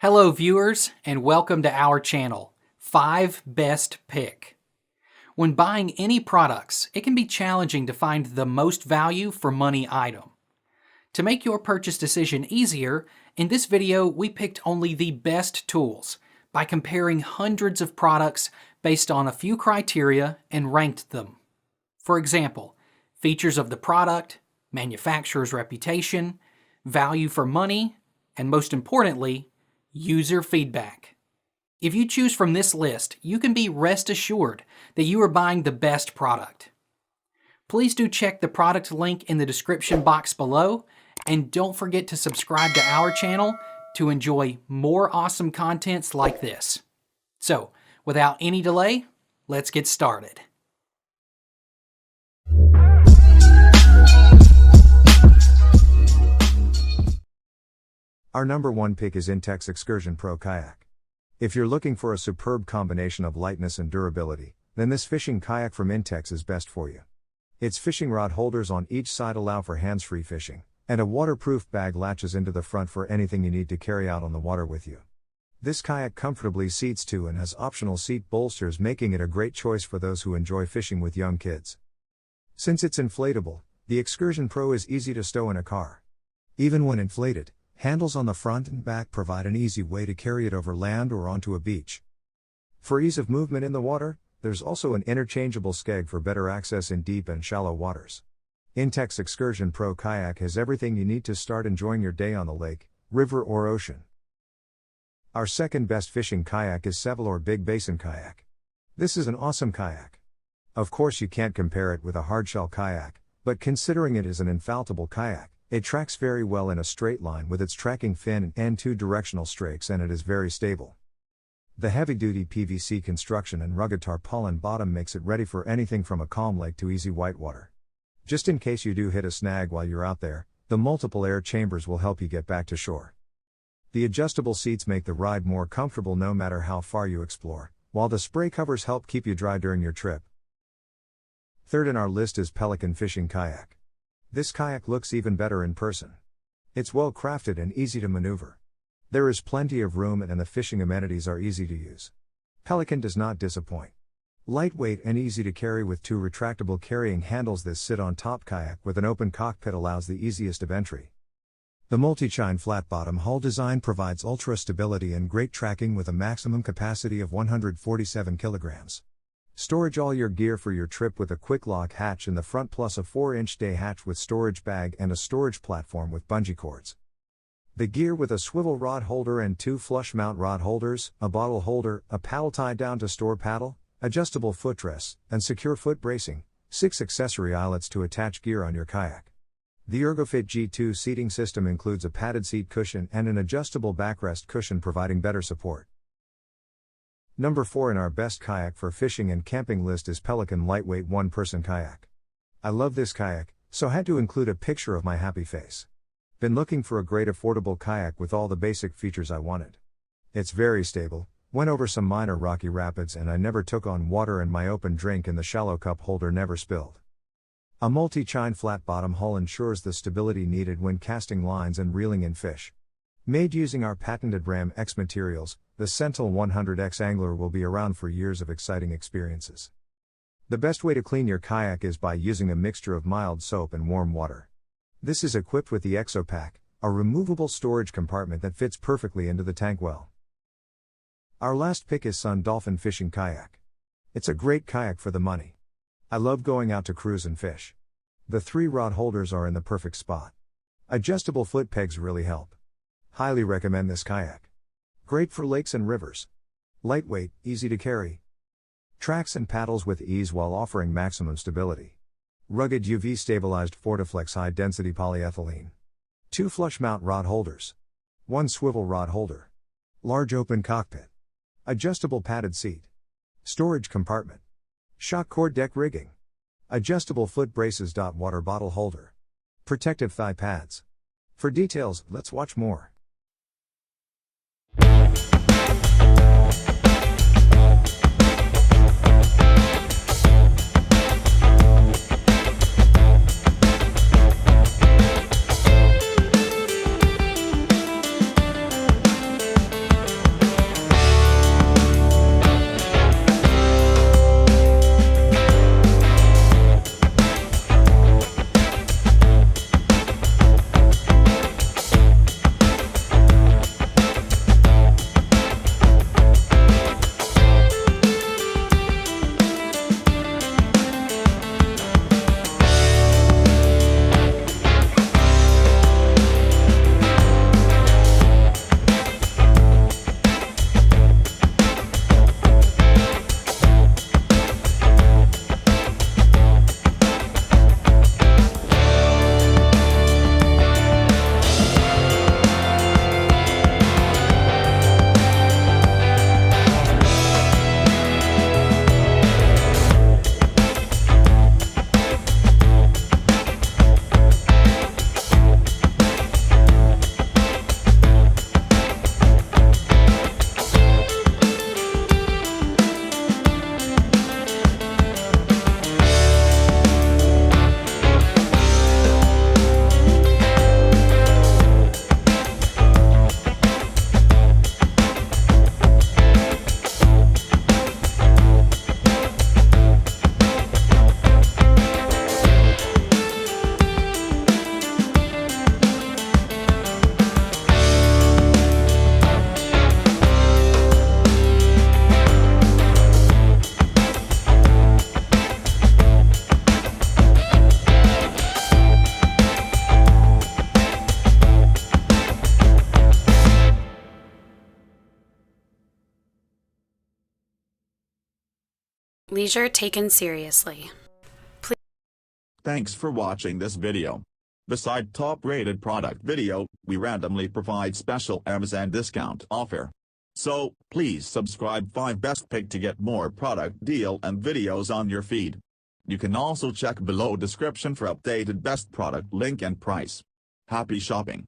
Hello viewers and welcome to our channel, 5 Best Pick. When buying any products, it can be challenging to find the most value for money item. To make your purchase decision easier, in this video we picked only the best tools by comparing hundreds of products based on a few criteria and ranked them. For example, features of the product, manufacturer's reputation, value for money, and most importantly, user feedback. If you choose from this list, you can be rest assured that you are buying the best product. Please do check the product link in the description box below, and don't forget to subscribe to our channel to enjoy more awesome contents like this. So, without any delay, let's get started. Our number one pick is Intex Excursion Pro Kayak. If you're looking for a superb combination of lightness and durability, then this fishing kayak from Intex is best for you. Its fishing rod holders on each side allow for hands-free fishing, and a waterproof bag latches into the front for anything you need to carry out on the water with you. This kayak comfortably seats two and has optional seat bolsters, making it a great choice for those who enjoy fishing with young kids. Since it's inflatable, the Excursion Pro is easy to stow in a car. Even when inflated, handles on the front and back provide an easy way to carry it over land or onto a beach. For ease of movement in the water, there's also an interchangeable skeg for better access in deep and shallow waters. Intex Excursion Pro Kayak has everything you need to start enjoying your day on the lake, river or ocean. Our second best fishing kayak is Seville or Big Basin kayak. This is an awesome kayak. Of course you can't compare it with a hardshell kayak, but considering it is an inflatable kayak, it tracks very well in a straight line with its tracking fin and two directional strakes, and it is very stable. The heavy-duty PVC construction and rugged tarpaulin bottom makes it ready for anything from a calm lake to easy whitewater. Just in case you do hit a snag while you're out there, the multiple air chambers will help you get back to shore. The adjustable seats make the ride more comfortable no matter how far you explore, while the spray covers help keep you dry during your trip. Third in our list is Pelican Fishing Kayak. This kayak looks even better in person. It's well crafted and easy to maneuver. There is plenty of room and the fishing amenities are easy to use. Pelican does not disappoint. Lightweight and easy to carry with two retractable carrying handles, this sit-on-top kayak with an open cockpit allows the easiest of entry. The multi-chine flat-bottom hull design provides ultra stability and great tracking with a maximum capacity of 147 kilograms. Storage all your gear for your trip with a quick lock hatch in the front plus a 4-inch day hatch with storage bag and a storage platform with bungee cords. The gear with a swivel rod holder and two flush mount rod holders, a bottle holder, a paddle tie down to store paddle, adjustable footrest, and secure foot bracing, 6 accessory eyelets to attach gear on your kayak. The ErgoFit G2 seating system includes a padded seat cushion and an adjustable backrest cushion providing better support. Number 4 in our best kayak for fishing and camping list is Pelican Lightweight One-Person Kayak. I love this kayak, so had to include a picture of my happy face. Been looking for a great affordable kayak with all the basic features I wanted. It's very stable, went over some minor rocky rapids and I never took on water, and my open drink in the shallow cup holder never spilled. A multi-chine flat bottom hull ensures the stability needed when casting lines and reeling in fish. Made using our patented Ram X materials, the Sentinel 100X angler will be around for years of exciting experiences. The best way to clean your kayak is by using a mixture of mild soap and warm water. This is equipped with the ExoPack, a removable storage compartment that fits perfectly into the tank well. Our last pick is Dolphin Fishing Kayak. It's a great kayak for the money. I love going out to cruise and fish. The 3 rod holders are in the perfect spot. Adjustable foot pegs really help. Highly recommend this kayak. Great for lakes and rivers. Lightweight, easy to carry. Tracks and paddles with ease while offering maximum stability. Rugged UV stabilized Fortiflex high density polyethylene. 2 flush mount rod holders. 1 swivel rod holder. Large open cockpit. Adjustable padded seat. Storage compartment. Shock cord deck rigging. Adjustable foot braces. Water bottle holder. Protective thigh pads. For details, let's watch more. Leisure taken seriously. Thanks for watching this video. Beside top-rated product video, we randomly provide special Amazon discount offer. So, please subscribe 5 Best Pick to get more product deal and videos on your feed. You can also check below description for updated best product link and price. Happy shopping!